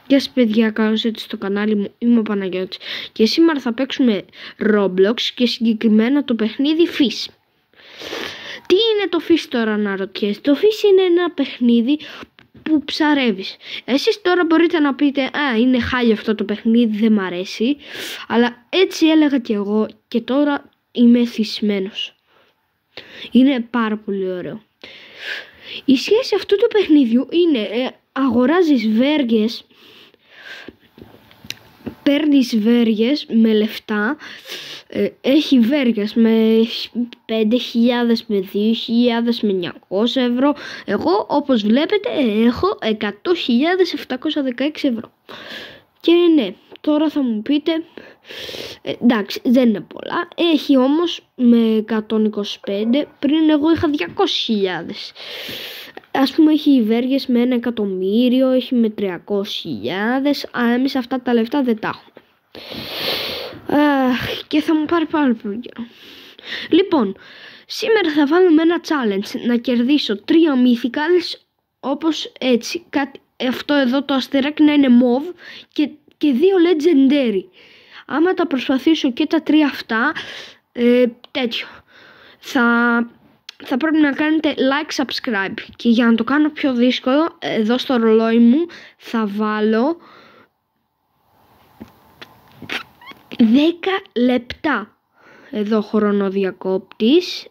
Γεια σας παιδιά, καλώς ήρθατε στο κανάλι μου, είμαι ο Παναγιώτης και σήμερα θα παίξουμε Roblox και συγκεκριμένα το παιχνίδι Fish. Τι είναι το Fish τώρα να ρωτιέστε? Το Fish είναι ένα παιχνίδι που ψαρεύεις. Εσείς τώρα μπορείτε να πείτε είναι χάλια αυτό το παιχνίδι, δεν μ' αρέσει, αλλά έτσι έλεγα και εγώ και τώρα είμαι θυσμένος. Είναι πάρα πολύ ωραίο. Η σχέση αυτού του παιχνιδιού είναι αγοράζεις βέργες, παίρνεις βέργες με λεφτά, έχει βέργες με 5.000, με 2.000, με 900 ευρώ. Εγώ όπως βλέπετε έχω 100.716 ευρώ. Και ναι, τώρα θα μου πείτε, εντάξει δεν είναι πολλά, έχει όμως με 125, πριν εγώ είχα 200.000. Ας πούμε έχει βέργες με 1 εκατομμύριο, έχει με 300.000, εμείς αυτά τα λεφτά δεν τα έχουμε. Και θα μου πάρει πάρα πολύ καιρό. Λοιπόν, σήμερα θα βάλουμε ένα challenge, να κερδίσω 3 mythicals, όπως έτσι, αυτό εδώ το αστεράκι να είναι mauve και 2 legendary. Άμα τα προσπαθήσω και τα 3 αυτά, τέτοιο, θα πρέπει να κάνετε like, subscribe. Και για να το κάνω πιο δύσκολο, εδώ στο ρολόι μου θα βάλω 10 λεπτά. Εδώ χρονοδιακόπτης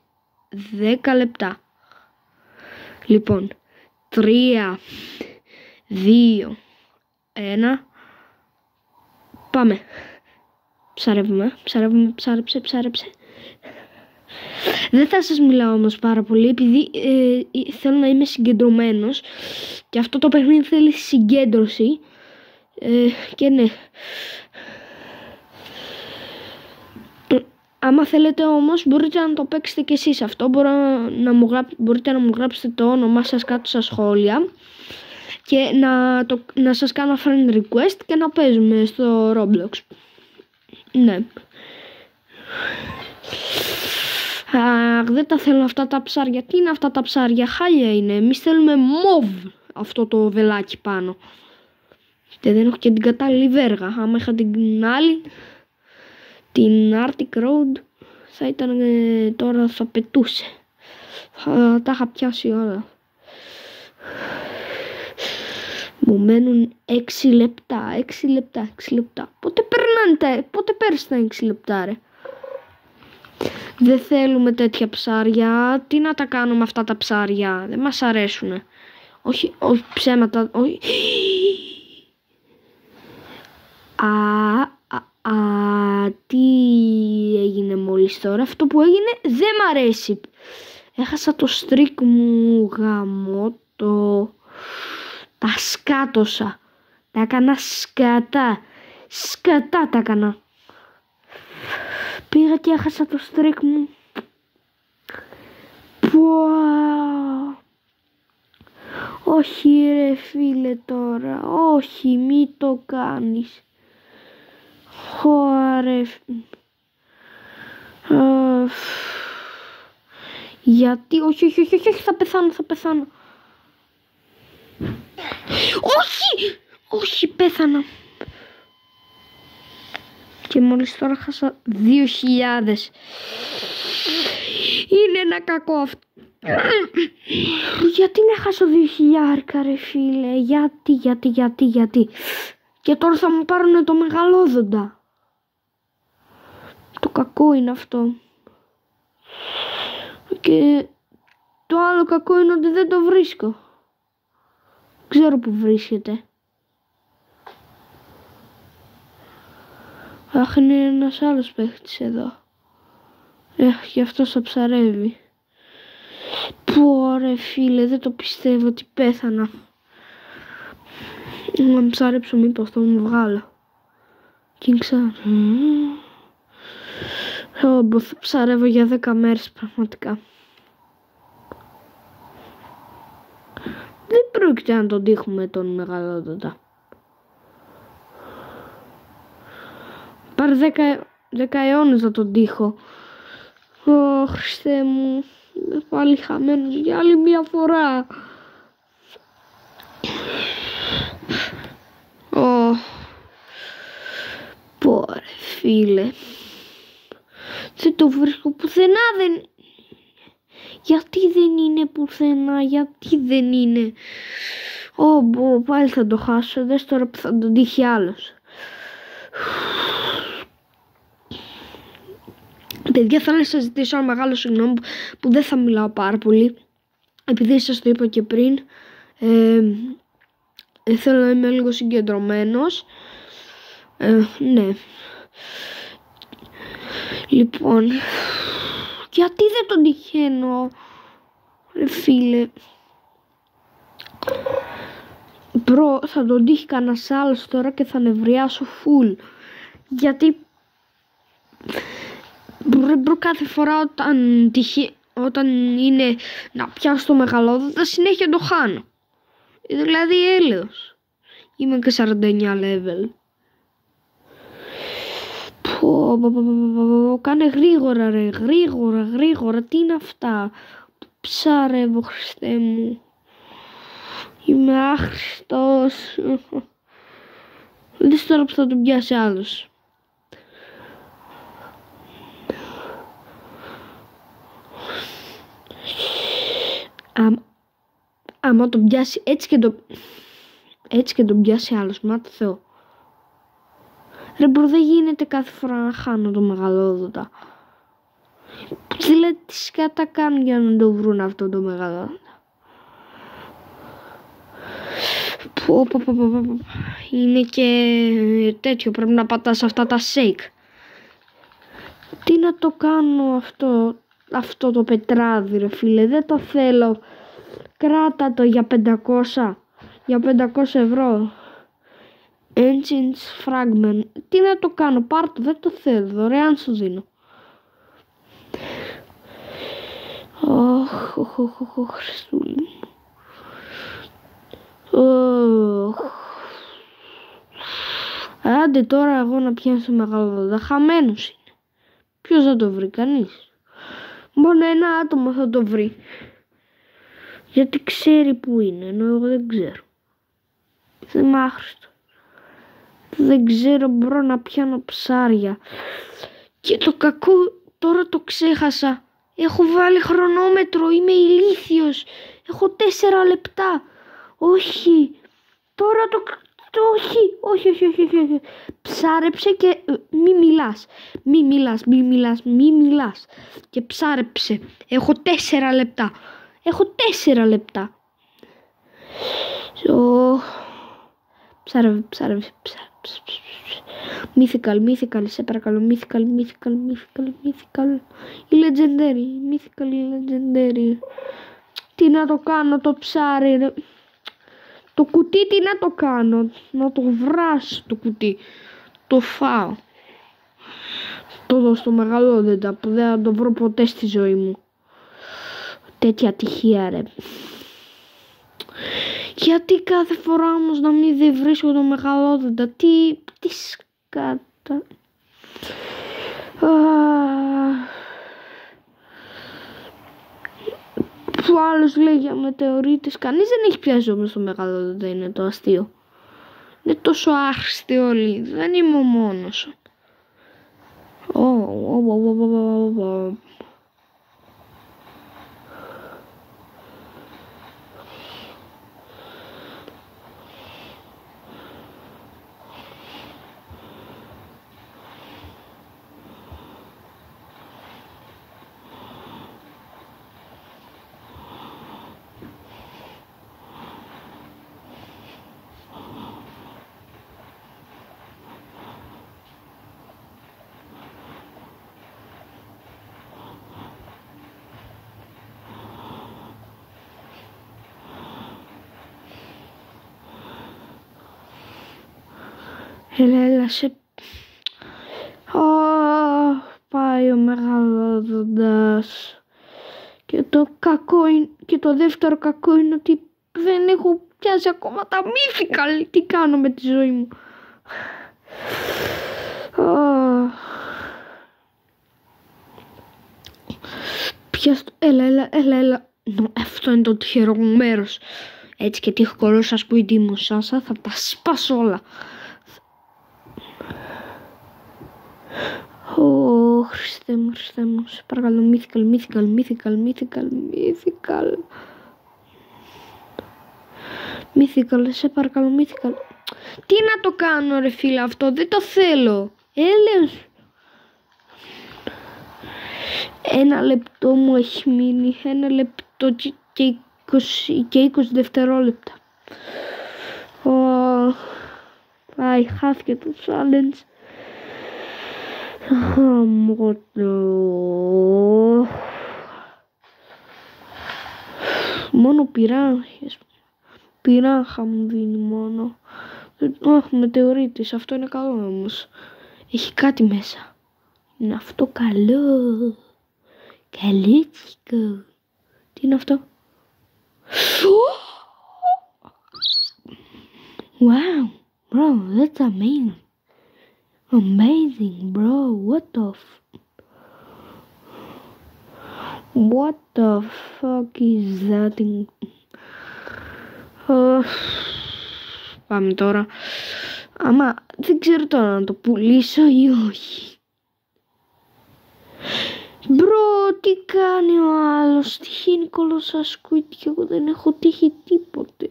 10 λεπτά. Λοιπόν, 3, 2, 1, πάμε. Ψάρεψε. Δεν θα σας μιλάω όμως πάρα πολύ, επειδή θέλω να είμαι συγκεντρωμένος και αυτό το παιχνίδι θέλει συγκέντρωση, και ναι. Άμα θέλετε όμως μπορείτε να το παίξετε και εσείς αυτό, μπορείτε να μου γράψετε το όνομά σας κάτω στα σχόλια και να σας κάνω friend request και να παίζουμε στο Roblox. Ναι. Δεν τα θέλω αυτά τα ψάρια. Τι είναι αυτά τα ψάρια? Χάλια είναι. Εμείς θέλουμε mauve αυτό το βελάκι πάνω. Και δεν έχω και την κατάλληλη βέργα. Άμα είχα την άλλη, την Arctic Road, θα ήταν τώρα, θα πετούσε. Θα τα είχα πιάσει όλα. Μου μένουν 6 λεπτά. Πότε πέρασε τα 6 λεπτά ρε? Δεν θέλουμε τέτοια ψάρια. Τι να τα κάνουμε αυτά τα ψάρια? Δεν μας αρέσουνε. Όχι ψέματα. Όχι. Τι έγινε μόλις τώρα? Αυτό που έγινε δεν μ' αρέσει. Έχασα το στρίκ μου, γαμώτο. Τα σκάτωσα. Τα έκανα σκατά. Σκατά τα έκανα. Πήγα και έχασα το στρίκ μου. Όχι ρε φίλε τώρα. Όχι, μη το κάνεις. Χωρε. Γιατί? Όχι, θα πεθάνω. Όχι, πέθανα. Και μόλις τώρα χάσα 2.000. Είναι ένα κακό αυτό. Γιατί να χάσω 2.000 ρε φίλε? Γιατί? Και τώρα θα μου πάρουν το μεγαλόδοντα. Το κακό είναι αυτό. Και το άλλο κακό είναι ότι δεν το βρίσκω. Ξέρω που βρίσκεται. Αχ, είναι ένας άλλος παίχτης εδώ. Και αυτός θα ψαρεύει. Ρε φίλε, δεν το πιστεύω ότι πέθανα. Να ψαρέψω, μήπως θα μου βγάλω. Κίνξα. Θα ψαρεύω για 10 μέρες πραγματικά. Δεν πρόκειται να τον τύχουμε τον μεγαλόδοντα. Πάρε 10 αιώνες να τον τύχω. Χριστέ μου. Πάλι χαμένος για άλλη μια φορά. Πόρε φίλε, δεν το βρίσκω πουθενά, γιατί δεν είναι πουθενά, γιατί δεν είναι. Πάλι θα το χάσω, δες τώρα που θα τον τύχει άλλος. Παιδιά, θέλω να σας ζητήσω ένα μεγάλο συγγνώμη που δεν θα μιλάω πάρα πολύ, επειδή σας το είπα και πριν. Θέλω να είμαι λίγο συγκεντρωμένος. Ναι. Λοιπόν, γιατί δεν τον τυχαίνω, ρε φίλε. Θα τον τύχει κανένας άλλος τώρα και θα νευριάσω φουλ. Γιατί κάθε φορά όταν είναι να πιάσω το μεγαλόδοντα, συνέχεια το χάνω. Δηλαδή έλεος. Είμαι και 49 level. Κάνε γρήγορα ρε, γρήγορα, τι είναι αυτά. Ψάρευω, Χριστέ μου. Είμαι άχρηστος. Δες τώρα που θα τον πιάσει άλλος. Άμα τον πιάσει έτσι και τον πιάσει άλλος, μα το Θεό. Ρε μπρο, δεν γίνεται κάθε φορά να χάνω το μεγαλόδοντα. Δηλαδή τι σκάτα κάνουν για να το βρουν αυτό το μεγαλόδοντα. Είναι και τέτοιο, πρέπει να πατάς αυτά τα shake. Τι να το κάνω αυτό το πετράδι ρε φίλε, δεν το θέλω. Κράτα το για 500 ευρώ. Engines fragment. Τι να το κάνω, πάρ' το, δεν το θέλω, δωρεάν σου δίνω. Χριστούλη μου. Άντε τώρα εγώ να πιάσω μεγαλόδοντα, χαμένος είναι. Ποιος θα το βρει, κανείς. Μόνο ένα άτομο θα το βρει. Γιατί ξέρει που είναι, ενώ εγώ δεν ξέρω. Είμαι άχρηστο. Δεν ξέρω, μπορώ να πιάνω ψάρια. Και το κακό, τώρα το ξέχασα. Έχω βάλει χρονόμετρο, είμαι ηλίθιος. Έχω 4 λεπτά. Όχι. Τώρα όχι. Ψάρεψε και μη μιλάς. Και ψάρεψε. Έχω 4 λεπτά. Ψάρευε. Mythical, σε παρακαλώ. Mythical. Η legendary. Τι να το κάνω το ψάρι, ρε. Το κουτί τι να το κάνω. Να το βράσω το κουτί. Το φάω. Το δω στο μεγαλόδοντα που δεν θα το βρω ποτέ στη ζωή μου. Τέτοια ατυχία ρε. Γιατί κάθε φορά όμως να μην δεν βρίσκω το μεγαλόδοντα. Τι σκάτα. Που άλλος λέει για μετεωρίτες. Κανείς δεν έχει πιάσει όμως το μεγαλόδοντα, είναι το αστείο. Είναι τόσο άχρηστοι όλοι. Δεν είμαι ο μόνος. Έλα σε... Πάει ο μεγαλόδοντας. Και το δεύτερο κακό είναι ότι δεν έχω πιάσει ακόμα τα mythical. Τι κάνω με τη ζωή μου. Έλα. Αυτό είναι το τυχερό μου μέρος. Έτσι και τι έχω κολλώσει στα σπίτι μου, Σάσα, θα τα σπάσω όλα. Ω, Χριστέ μου, σε παρακαλώ, Mythical, σε παρακαλώ, Mythical. Τι να το κάνω ρε φίλε αυτό, δεν το θέλω. Έλεος. 1 λεπτό μου έχει μείνει, 1 λεπτό και 20 δευτερόλεπτα. Πάει, χάθηκε το challenge. Μόνο πυράχα μου δίνει μόνο. Μετεωρίτης, αυτό είναι καλό όμως. Έχει κάτι μέσα. Είναι αυτό καλό. Καλέτσικο. Τι είναι αυτό? Wow, bro, that's amazing. Amazing, bro. What the fuck is that? Πάμε τώρα. Άμα δεν ξέρω τώρα να το πουλήσω ή όχι. Μπρο, τι κάνει ο άλλος? Τυχαίνει κολόσα σκουίτ και εγώ δεν έχω τύχει τίποτε.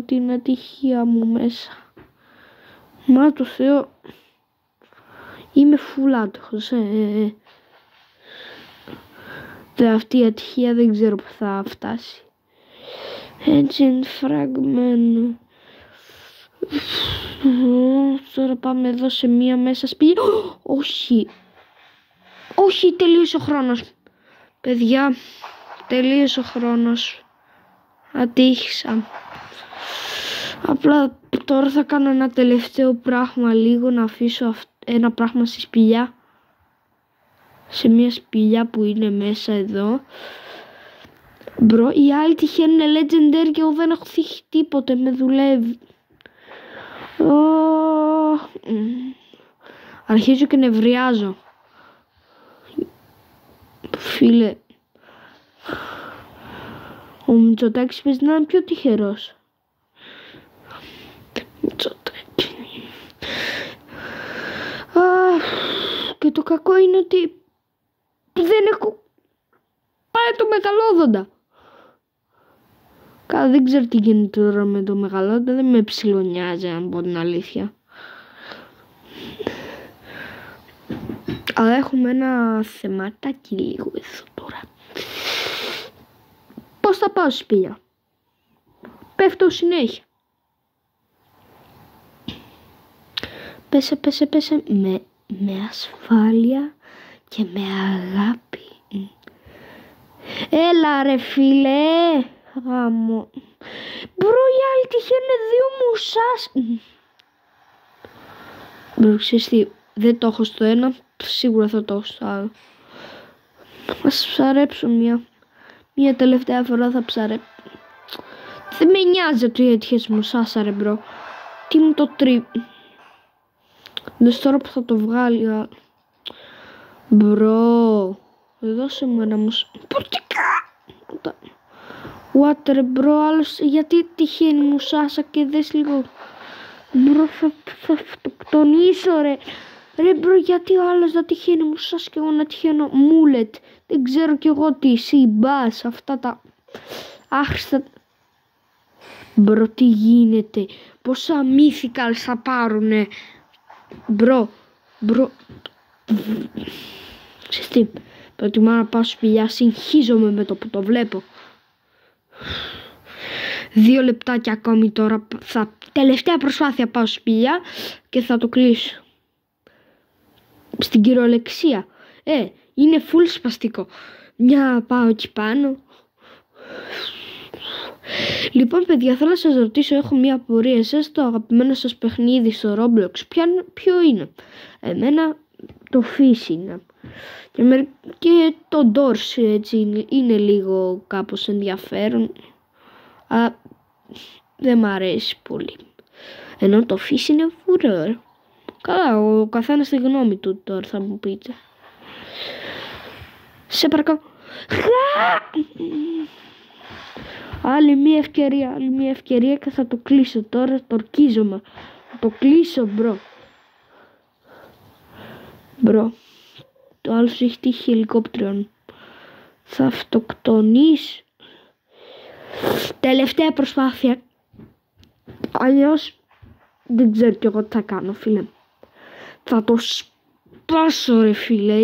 Την ατυχία μου μέσα. Μα το Θεό. Είμαι φουλάτοχος. Αυτή η ατυχία δεν ξέρω που θα φτάσει. Έτσι είναι φραγμένο. Τώρα πάμε εδώ σε μία μέσα σπίτι. Όχι, τελείωσε ο χρόνος. Παιδιά, τελείωσε ο χρόνος. Ατύχησα. Απλά τώρα θα κάνω ένα τελευταίο πράγμα λίγο, να αφήσω ένα πράγμα στη σπηλιά. Σε μια σπηλιά που είναι μέσα εδώ. Μπρο, οι άλλοι τυχαίνουν legendary και εγώ δεν έχω τύχει τίποτε, με δουλεύει. Αρχίζω και νευριάζω. Φίλε, ο Μητσοτάκης παίζει να είναι πιο τυχερός. Μητσοτάκη. Και το κακό είναι ότι δεν έχω πάει το μεγαλόδοντα. Καλά, δεν ξέρω τι γίνεται τώρα με το μεγαλόδοντα, δεν με ψιλονιάζει αν πω την αλήθεια. Αλλά έχουμε ένα θεματάκι λίγο εδώ τώρα. Πώς θα πάω στη σπηλιά? Πέφτω συνέχεια. Πέσε με ασφάλεια και με αγάπη. Έλα ρε φίλε. Γάμο. Μπρο, οι άλλοι τυχαίνουν 2 μουσάς. Μπρο, ξέρεις τι, δεν το έχω στο ένα, σίγουρα θα το έχω στο άλλο. Ας ψαρέψω μια τελευταία φορά θα ψαρέψω. Δεν με νοιάζει ότι έτυχες μουσάσα ρε μπρο. Τι μου το τρίπει. Δες τώρα που θα το βγάλει. Μπρο, δώσε μου ένα μουσάσα. What ρε μπρο, άλλος γιατί τυχαίνει μουσάσα και δες λίγο. Μπρο, θα αυτοκτονήσω ρε. Ρε μπρο, γιατί ο άλλος να τυχαίνει μουσάσα και εγώ να τυχαίνω μούλετ. Δεν ξέρω κι εγώ τι, συμπάς, αυτά τα άχρηστα. Μπρο, τι γίνεται, πόσα mythicals θα πάρουνε. Μπρο. Ξέρεις τι, προτιμώ να πάω σπηλιά, συγχύζομαι με το που το βλέπω. 2 λεπτάκια ακόμη τώρα, τελευταία προσπάθεια πάω σπηλιά και θα το κλείσω. Στην κυριολεξία, είναι full σπαστικό. Μια πάω εκεί πάνω. Λοιπόν παιδιά, θέλω να σας ρωτήσω, έχω μια απορία. Εσάς το αγαπημένο σας παιχνίδι στο Roblox ποιο είναι? Εμένα το Fish είναι. Και το Doors έτσι είναι λίγο κάπως ενδιαφέρον. Αλλά δεν μ' αρέσει πολύ. Ενώ το Fish είναι furor. Καλά, ο καθένας τη γνώμη του τώρα θα μου πείτε. Σε παρακαλώ. Άλλη μια ευκαιρία και θα το κλείσω τώρα, το ορκίζομαι. Το κλείσω, μπρο. Μπρο. Το άλλο έχει τύχει ελικόπτριον. Θα αυτοκτονείς. Τελευταία προσπάθεια. Αλλιώς δεν ξέρω κι εγώ τι θα κάνω, φίλε. Θα το σπάσω, ρε φίλε.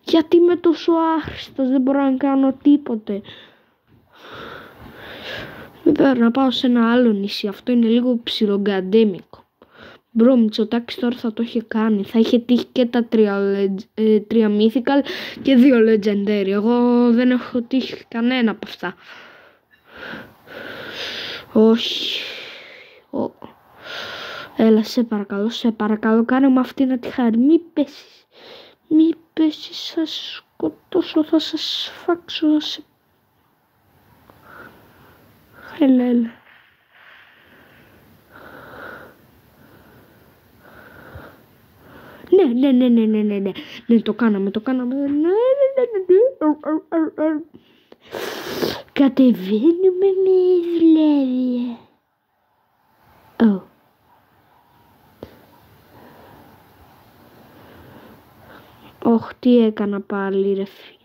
Γιατί είμαι τόσο άχρηστος, δεν μπορώ να κάνω τίποτε. Βέβαια να πάω σε ένα άλλο νησί. Αυτό είναι λίγο ψιλογκαντέμικο. Μπρο, Μητσοτάκης τώρα θα το είχε κάνει. Θα είχε τύχει και τα 3 mythical και 2 legendary. Εγώ δεν έχω τύχει κανένα από αυτά. Όχι. Έλα, σε παρακαλώ, κάνε μου αυτή να τη χάρη. Μη πέσεις, θα σας σκοτώσω, θα σας φάξω. Έλα. Ναι, το κάναμε. Κατεβαίνουμε με δουλεύει. Ωχ, τι έκανα πάλι, ρε φίλε.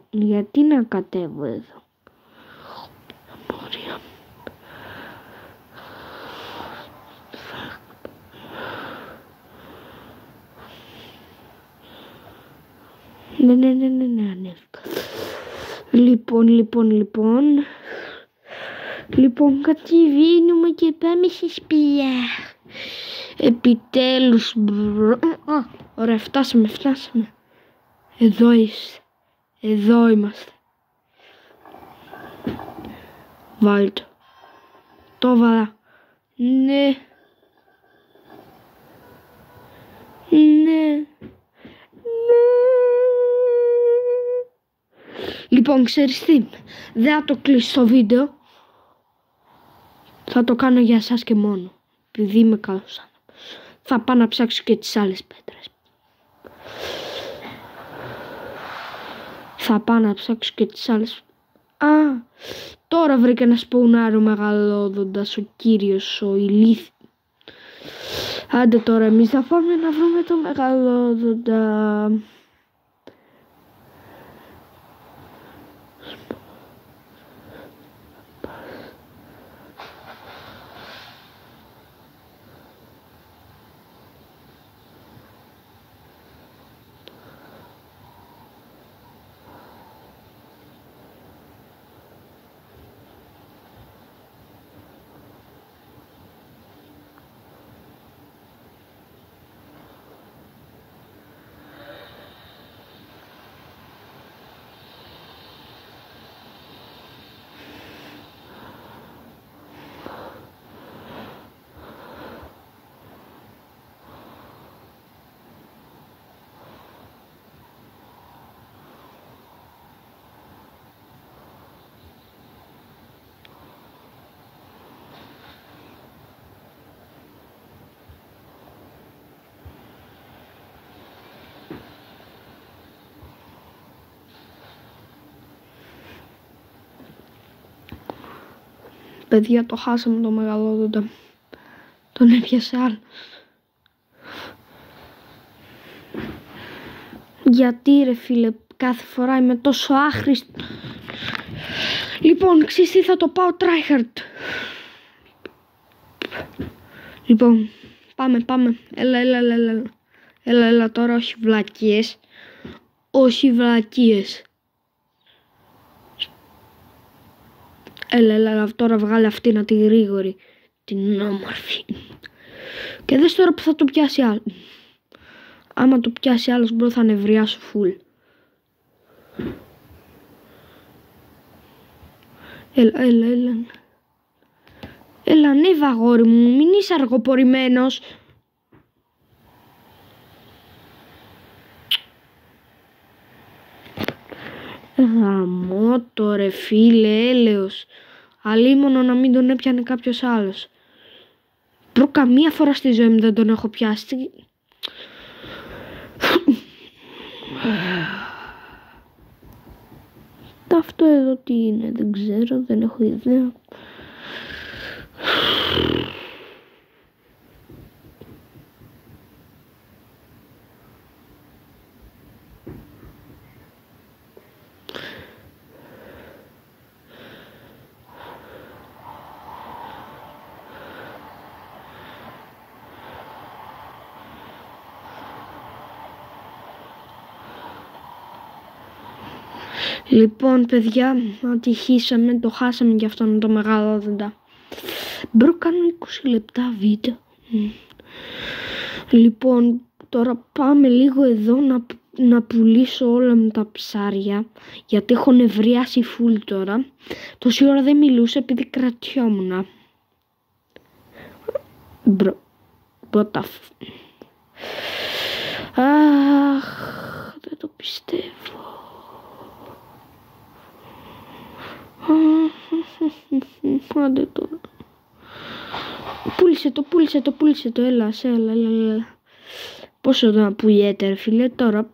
Γιατί να κατέβω εδώ. Μωρία. Ναι, ανέβηκα. Λοιπόν, κατεβαίνουμε και πάμε σε σπηλιά. Επιτέλους, μπρο. Ωραία, φτάσαμε. Εδώ είμαστε. Βάλτε. Το βάλα. Ναι. Λοιπόν, ξέρεις τι, δεν θα το κλείσω το βίντεο. Θα το κάνω για εσάς και μόνο. Επειδή είμαι καλός άνθρωπος. Θα πάω να ψάξω και τις άλλες πέτρες. Τώρα βρήκα ένα σπονάριο μεγαλόδοντας ο κύριος ο ηλίθιος. Άντε τώρα εμείς θα πάμε να βρούμε το μεγαλόδοντα. Παιδιά, το χάσαμε το μεγαλόδοντα. Τον έπιασε άλλο. Γιατί ρε φίλε, κάθε φορά είμαι τόσο άχρηστο. Λοιπόν, ξέρεις τι, θα το πάω tryhard. Λοιπόν, πάμε. Έλα τώρα, όχι βλακίες. Έλα, τώρα βγάλε αυτή να τη γρήγορη. Την όμορφη. Και δες τώρα που θα το πιάσει άλλο. Άμα το πιάσει άλλος μπρο θα νευριάσω φουλ. Έλα, ανέβα αγόρι μου, μην είσαι αργοπορημένος. Γαμώτο ρε φίλε, έλεος. Αλίμονο να μην τον έπιανε κάποιος άλλος. Προ καμία φορά στη ζωή μου δεν τον έχω πιάσει. Αυτό εδώ τι είναι, δεν ξέρω, δεν έχω ιδέα. Λοιπόν, παιδιά, ατυχήσαμε, το χάσαμε γι' αυτό το μεγάλο δεντά. Μπρο, κάνω 20 λεπτά βίντεο. Λοιπόν, τώρα πάμε λίγο εδώ να πουλήσω όλα με τα ψάρια, γιατί έχω νευριάσει φουλ τώρα. Τόση ώρα δεν μιλούσα επειδή κρατιόμουν. Μπρο, αχ, δεν το πιστεύω. Άντε τώρα. Πούλησε το, έλα. Πόσο να πουλιέται ρε φίλε τώρα?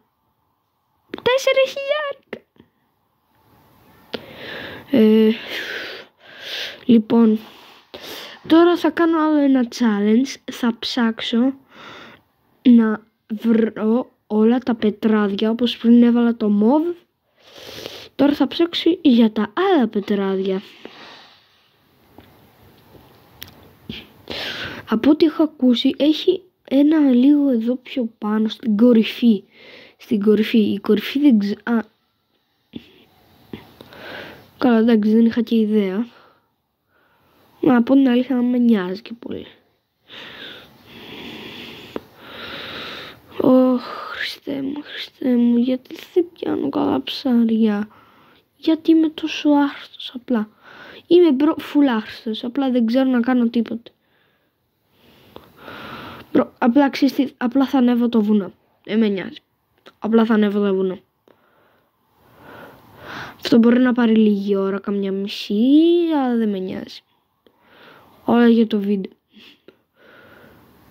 4.000. Λοιπόν, τώρα θα κάνω άλλο ένα challenge. Θα ψάξω να βρω όλα τα πετράδια, όπως πριν έβαλα το μοβ. Τώρα θα ψάξω για τα άλλα πετράδια. Από ό,τι έχω ακούσει έχει ένα λίγο εδώ πιο πάνω στην κορυφή. Η κορυφή δεν ξέρω. Καλά, εντάξει, δεν είχα και ιδέα. Μα από την αλήθεια να με νοιάζει και πολύ. Χριστέ μου, γιατί δεν πιάνω καλά ψάρια? Γιατί είμαι τόσο άχρηστος απλά? Είμαι φουλ άχρηστος, απλά δεν ξέρω να κάνω τίποτα. Απλά θα ανέβω το βουνό. Δεν με νοιάζει. Απλά θα ανέβω το βουνό. Αυτό μπορεί να πάρει λίγη ώρα, καμιά μισή, αλλά δεν με νοιάζει. Όλα για το βίντεο.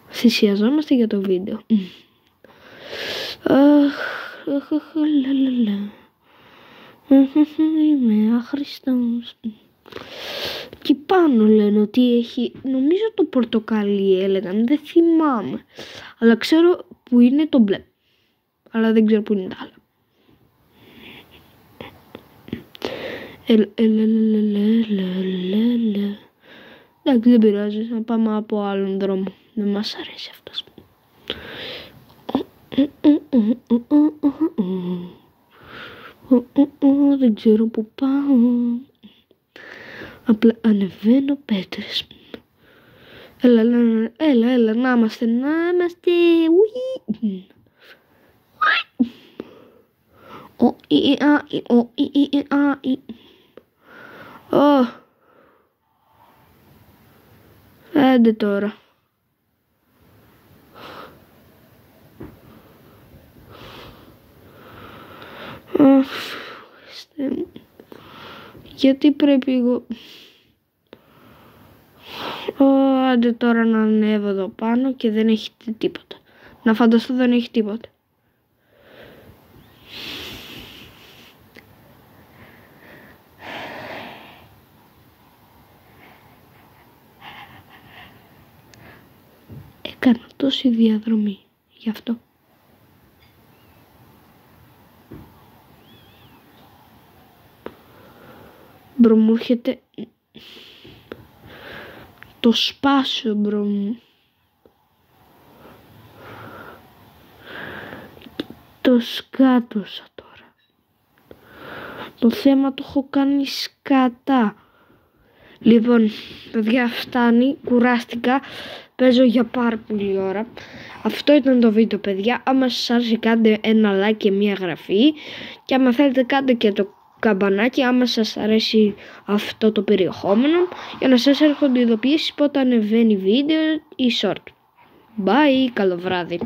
Θυσιαζόμαστε για το βίντεο. Είμαι άχρηστος. Και πάνω λένε ότι έχει, νομίζω το πορτοκαλί έλεγαν, δεν θυμάμαι. Αλλά ξέρω που είναι το μπλε. Αλλά δεν ξέρω που είναι τα άλλα. Εντάξει, δεν πειράζει, να πάμε από άλλον δρόμο. Δεν μας αρέσει αυτός. Δεν ξέρω που πάω. Απλά ανεβαίνω πέτρες. Έλα, να είμαστε. Άντε τώρα. Γιατί πρέπει εγώ... Άντε τώρα να ανέβω εδώ πάνω και δεν έχει τίποτα. Να φανταστώ δεν έχει τίποτα. Έκανα τόση διαδρομή γι' αυτό. Μπρο μου έρχεται το σπάσιο μπρο μου. Το σκάτωσα τώρα. Το θέμα το έχω κάνει σκατά. Λοιπόν, παιδιά, φτάνει, κουράστηκα. Παίζω για πάρα πολλή ώρα. Αυτό ήταν το βίντεο, παιδιά. Άμα σας άρεσε κάντε ένα like και μια γραφή. Και άμα θέλετε κάντε και το καμπανάκι άμα σας αρέσει αυτό το περιεχόμενο. Για να σας έρχονται ειδοποιήσεις πότε ανεβαίνει βίντεο ή short. Bye, καλό βράδυ.